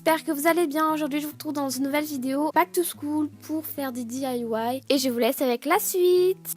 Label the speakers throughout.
Speaker 1: j'espère que vous allez bien. Aujourd'hui je vous retrouve dans une nouvelle vidéo Back to School pour faire des DIY et je vous laisse avec la suite.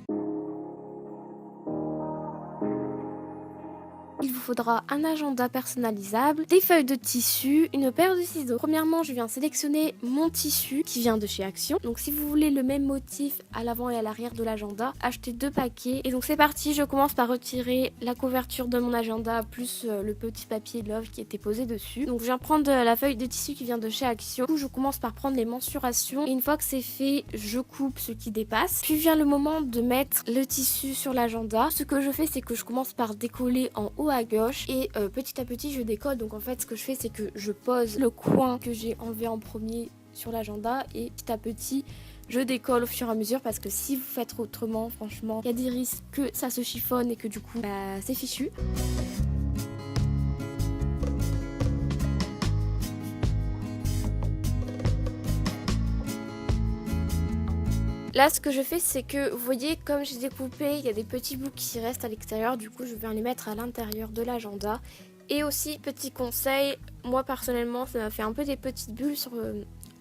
Speaker 1: Il vous faudra un agenda personnalisable, des feuilles de tissu, une paire de ciseaux. Premièrement, je viens sélectionner mon tissu qui vient de chez Action. Donc si vous voulez le même motif à l'avant et à l'arrière de l'agenda, achetez 2 paquets. Et donc c'est parti, je commence par retirer la couverture de mon agenda plus le petit papier Love qui était posé dessus. Donc je viens prendre la feuille de tissu qui vient de chez Action. Je commence par prendre les mensurations et une fois que c'est fait, je coupe ce qui dépasse. Puis vient le moment de mettre le tissu sur l'agenda. Ce que je fais, c'est que je commence par décoller en haut à gauche et petit à petit je décolle. Donc en fait ce que je fais, c'est que je pose le coin que j'ai enlevé en premier sur l'agenda et petit à petit je décolle au fur et à mesure, parce que si vous faites autrement, franchement il y a des risques que ça se chiffonne et que du coup c'est fichu. Là, ce que je fais, c'est que, vous voyez, comme j'ai découpé, il y a des petits bouts qui restent à l'extérieur. Du coup, je viens les mettre à l'intérieur de l'agenda. Et aussi, petit conseil, moi personnellement, ça m'a fait un peu des petites bulles sur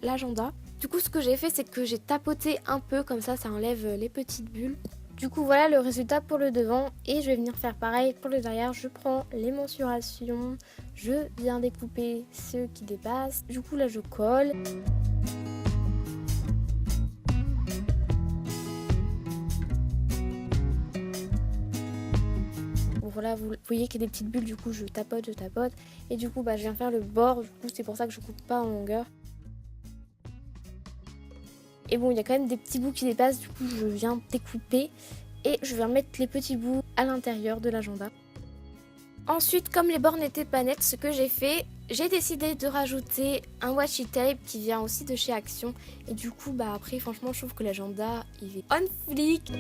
Speaker 1: l'agenda. Du coup, ce que j'ai fait, c'est que j'ai tapoté un peu, comme ça enlève les petites bulles. Du coup, voilà le résultat pour le devant. Et je vais venir faire pareil pour le derrière. Je prends les mensurations, je viens découper ceux qui dépassent. Du coup, là, je colle. Voilà, vous voyez qu'il y a des petites bulles, du coup je tapote et du coup je viens faire le bord, du coup c'est pour ça que je coupe pas en longueur. Et bon, il y a quand même des petits bouts qui dépassent, du coup je viens découper et je viens mettre les petits bouts à l'intérieur de l'agenda. Ensuite, comme les bords n'étaient pas nets, ce que j'ai fait, j'ai décidé de rajouter un washi tape qui vient aussi de chez Action. Et du coup après franchement je trouve que l'agenda il est on flic.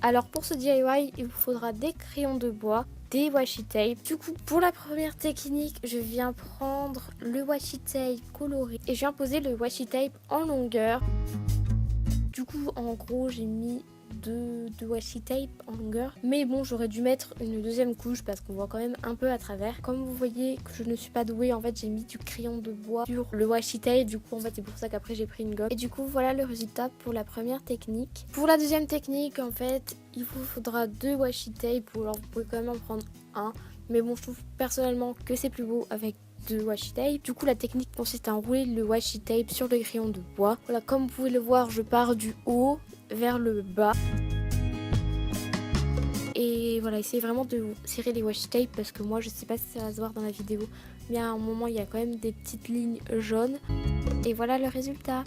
Speaker 1: Alors pour ce DIY, il vous faudra des crayons de bois, des washi tape. Du coup, pour la première technique, je viens prendre le washi tape coloré et je viens poser le washi tape en longueur. Du coup, en gros, j'ai mis deux washi tape en longueur. Mais bon, j'aurais dû mettre une deuxième couche parce qu'on voit quand même un peu à travers. Comme vous voyez que je ne suis pas douée, en fait, j'ai mis du crayon de bois sur le washi tape. Du coup, en fait, c'est pour ça qu'après, j'ai pris une gomme. Et du coup, voilà le résultat pour la première technique. Pour la deuxième technique, en fait, il vous faudra 2 washi tape. Ou alors, vous pouvez quand même en prendre un. Mais bon, je trouve personnellement que c'est plus beau avec 2 washi tape. Du coup, la technique consiste à enrouler le washi tape sur le crayon de bois. Voilà, comme vous pouvez le voir, je pars du haut vers le bas. Et voilà, essayez vraiment de serrer les washi tape parce que moi, je sais pas si ça va se voir dans la vidéo, mais à un moment, il y a quand même des petites lignes jaunes. Et voilà le résultat.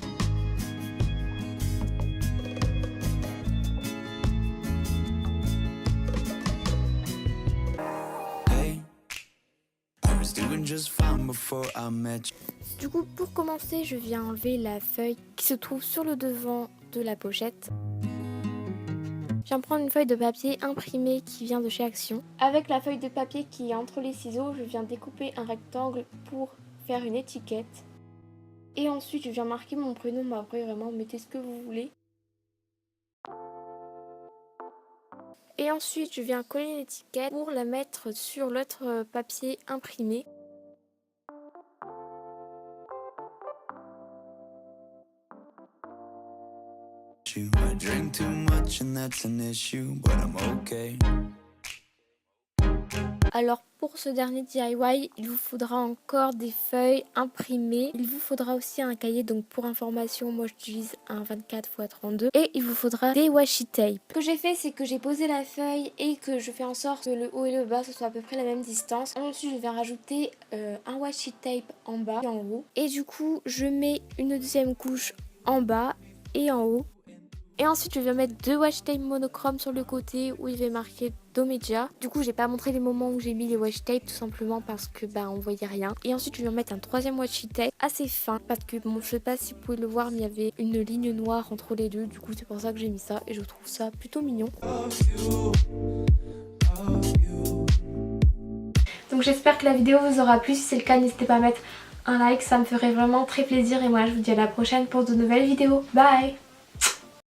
Speaker 1: Du coup, pour commencer, je viens enlever la feuille qui se trouve sur le devant de la pochette. Je viens prendre une feuille de papier imprimée qui vient de chez Action. Avec la feuille de papier qui est entre les ciseaux, je viens découper un rectangle pour faire une étiquette. Et ensuite, je viens marquer mon prénom, mais après vraiment, mettez ce que vous voulez. Et ensuite, je viens coller l'étiquette pour la mettre sur l'autre papier imprimé. I drink too much and that's an issue, but I'm okay. Alors pour ce dernier DIY, il vous faudra encore des feuilles imprimées. Il vous faudra aussi un cahier, donc pour information, moi j'utilise un 24×32. Et il vous faudra des washi tape. Ce que j'ai fait, c'est que j'ai posé la feuille et que je fais en sorte que le haut et le bas ce soit à peu près la même distance. Ensuite, je vais rajouter un washi tape en bas et en haut. Et du coup, je mets une deuxième couche en bas et en haut. Et ensuite, je vais mettre 2 washi tape monochrome sur le côté où il va marquer Domedia. Du coup, j'ai pas montré les moments où j'ai mis les washi tape tout simplement parce que on voyait rien. Et ensuite, je vais mettre un troisième washi tape assez fin parce que bon, je sais pas si vous pouvez le voir, mais il y avait une ligne noire entre les deux. Du coup, c'est pour ça que j'ai mis ça et je trouve ça plutôt mignon. Donc j'espère que la vidéo vous aura plu. Si c'est le cas, n'hésitez pas à mettre un like, ça me ferait vraiment très plaisir et moi je vous dis à la prochaine pour de nouvelles vidéos. Bye!